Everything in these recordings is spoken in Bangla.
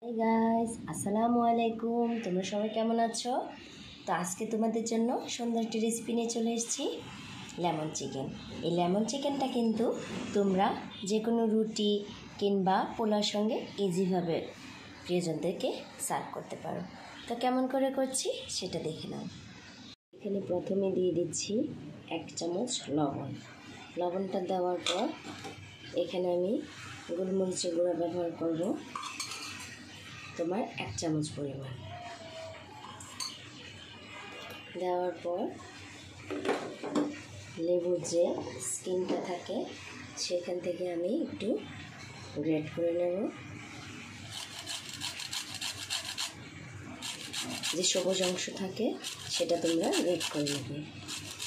হাই গাইস, আসসালামু আলাইকুম। তোমরা সবাই কেমন আছো? তো আজকে তোমাদের জন্য সুন্দর একটি রেসিপি নিয়ে চলে এসেছি, লেমন চিকেন। এই লেমন চিকেনটা কিন্তু তোমরা যে কোনো রুটি কিংবা পোলার সঙ্গে ইজিভাবে প্রিয়জনদেরকে সার্ভ করতে পারো। তো কেমন করে করছি সেটা দেখে নাও। এখানে প্রথমে দিয়ে দিচ্ছি 1 চামচ লবণ। লবণটা দেওয়ার পর এখানে আমি গোলমরিচের গুঁড়া ব্যবহার করব তোমার 1 চামচ পরিমাণ। দেওয়ার পর লেবুর যে স্কিনটা থাকে সেখান থেকে আমি একটু গ্রেট করে নেব। যে সবুজ অংশ থাকে সেটা তোমরা গ্রেট করে নেবে।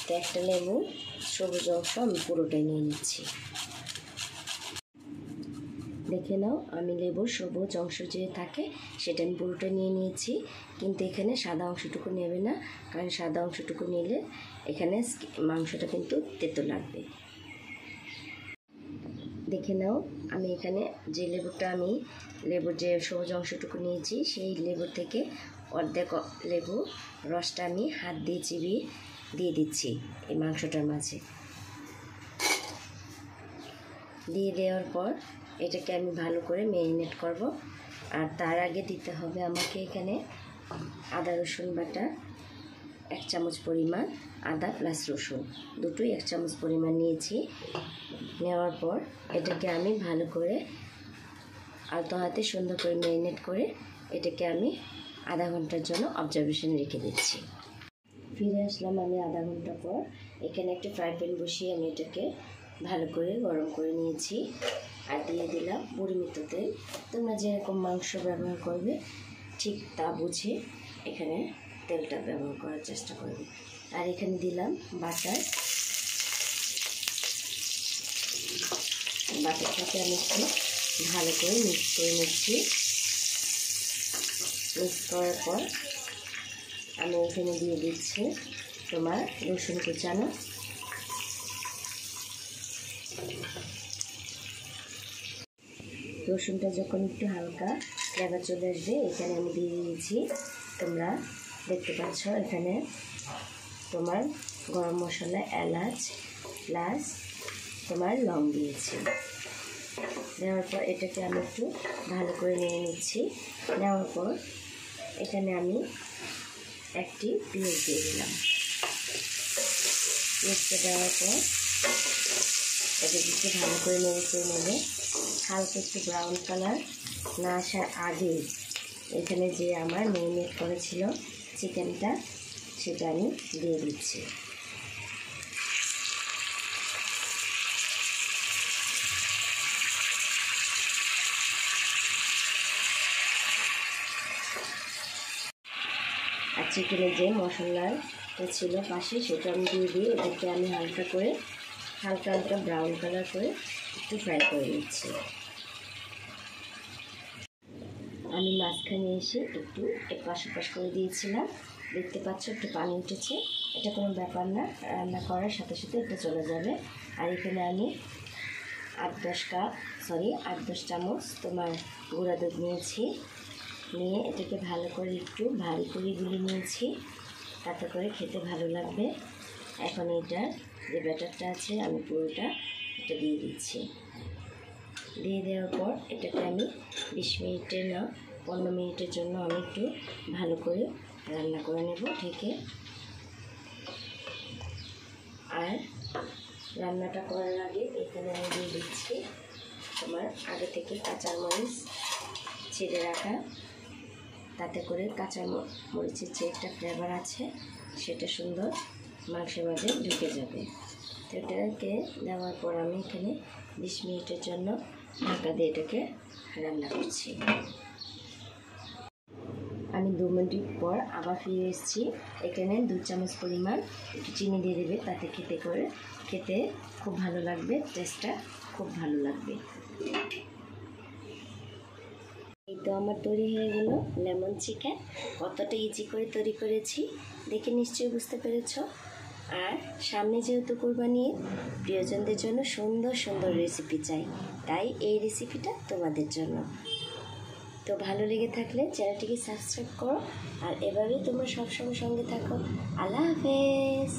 তো একটা লেবু সবুজ অংশ আমি পুরোটাই নিয়ে নিচ্ছি। দেখে নাও, আমি লেবুর সবুজ অংশ যে থাকে সেটা আমি পুরোটা নিয়ে নিয়েছি, কিন্তু এখানে সাদা অংশটুকু নেবে না, কারণ সাদা অংশটুকু নিলে এখানে মাংসটা কিন্তু তেতো লাগবে। দেখে নাও, আমি এখানে যে লেবুর যে সবুজ অংশটুকু নিয়েছি সেই লেবুর থেকে অর্ধেক লেবু রসটা আমি হাত দিয়ে চিবিয়ে দিয়ে দিচ্ছি এই মাংসটার মাঝে। দিয়ে দেওয়ার পর এটাকে আমি ভালো করে ম্যারিনেট করব। আর তার আগে দিতে হবে আমাকে এখানে আদা রসুন বাটা 1 চামচ পরিমাণ, আদা প্লাস রসুন দুটোই 1 চামচ পরিমাণ নিয়েছি। নেওয়ার পর এটাকে আমি ভালো করে আলতো হাতে সুন্দর করে ম্যারিনেট করে এটাকে আমি আধা ঘন্টার জন্য অবজারভেশনে রেখে দিচ্ছি। ফিরে আসলাম আমি আধা ঘন্টা পর। এখানে একটা ফ্রাই প্যান বসিয়ে আমি এটাকে ভালো করে গরম করে নিয়েছি আর দিয়ে দিলাম পরিমিত তেল। তোমরা যেরকম মাংস ব্যবহার করবে ঠিক তা বুঝে এখানে তেলটা ব্যবহার করার চেষ্টা করবে। আর এখানে দিলাম বাটারটাকে আমি একটু ভালো করে মিক্স করে নিচ্ছি। মিক্স করার পর আমি এখানে দিয়ে দিচ্ছি তোমার রসুন কুচানো। রসুনটা যখন একটু হালকা ফ্লেভার চলে আসবে এখানে আমি দিয়ে দিয়েছি, তোমরা দেখতে পাচ্ছ এখানে তোমার গরম মশলা, এলাচ প্লাস তোমার লং দিয়েছি। দেওয়ার পর এটাকে আমি একটু ভালো করে নিয়ে নিচ্ছি। নেওয়ার পর এখানে আমি একটি পেঁয়াজ দিয়ে দিলাম। পেঁয়াজটা দেওয়ার পর এটাকে একটু ভালো করে নেবে। হালকা একটু ব্রাউন কালার না আসার আগে এখানে যে আমার ম্যারিনেট করেছিল চিকেনটা সেটা আমি দিয়ে দিচ্ছি। আর চিকেনের যে মশলাটা ছিল পাশে সেটা আমি দিয়ে এটাকে আমি হালকা ব্রাউন কালার করে একটু ফ্রাই করে নিচ্ছি। আমি মাঝখানে এসে একটু এপাশ ওপাশ করে দিয়েছিলাম, দেখতে পাচ্ছ একটু পানি উঠেছে। এটা কোনো ব্যাপার না, রান্না করার সাথে সাথে এটা চলে যাবে। আর এখানে আমি 8-10 চামচ তোমার গুঁড়া দুধ নিয়েছি। নিয়ে এটাকে ভালো করে একটু ভারী করে গুলে নিয়েছি, তাতে করে খেতে ভালো লাগবে। এখন এটার যে ব্যাটারটা আছে আমি পুরোটা এটা দিয়ে দিচ্ছি। দিয়ে দেওয়ার পর এটাকে আমি 20 মিনিটের না 15 মিনিটের জন্য আমি একটু ভালো করে রান্না করে নেব ঢেকে। আর রান্নাটা করার আগে এখানে আমি দিয়ে দিচ্ছি তোমার আগে থেকে কাঁচামরিচ ছেড়ে রাখা, তাতে করে কাঁচামরিচের যে একটা ফ্লেভার আছে সেটা সুন্দর মাংসের মাঝে ঢুকে যাবে। তো এটাকে দেওয়ার পর আমি এখানে 20 মিনিটের জন্য ঢাকা দিয়ে এটাকে রান্না করছি। আমি 2 মিনিট পর আবার ফিরে এসেছি। এখানে 2 চামচ পরিমাণ একটু চিনি দিয়ে দেবে, তাতে খেতে খুব ভালো লাগবে, টেস্টটা খুব ভালো লাগবে। এই তো আমার তৈরি হয়ে গেল লেমন চিকেন। কতটা ইজি করে তৈরি করেছি দেখে নিশ্চয়ই বুঝতে পেরেছ। আর সামনে যেহেতু কোরবানি, প্রিয়জনদের জন্য সুন্দর সুন্দর রেসিপি চাই, তাই এই রেসিপিটা তোমাদের জন্য। তো ভালো লেগে থাকলে চ্যানেলটিকে সাবস্ক্রাইব করো, আর এভাবেই তোমরা সবসময় সঙ্গে থাকো। আল্লাহ হাফেজ।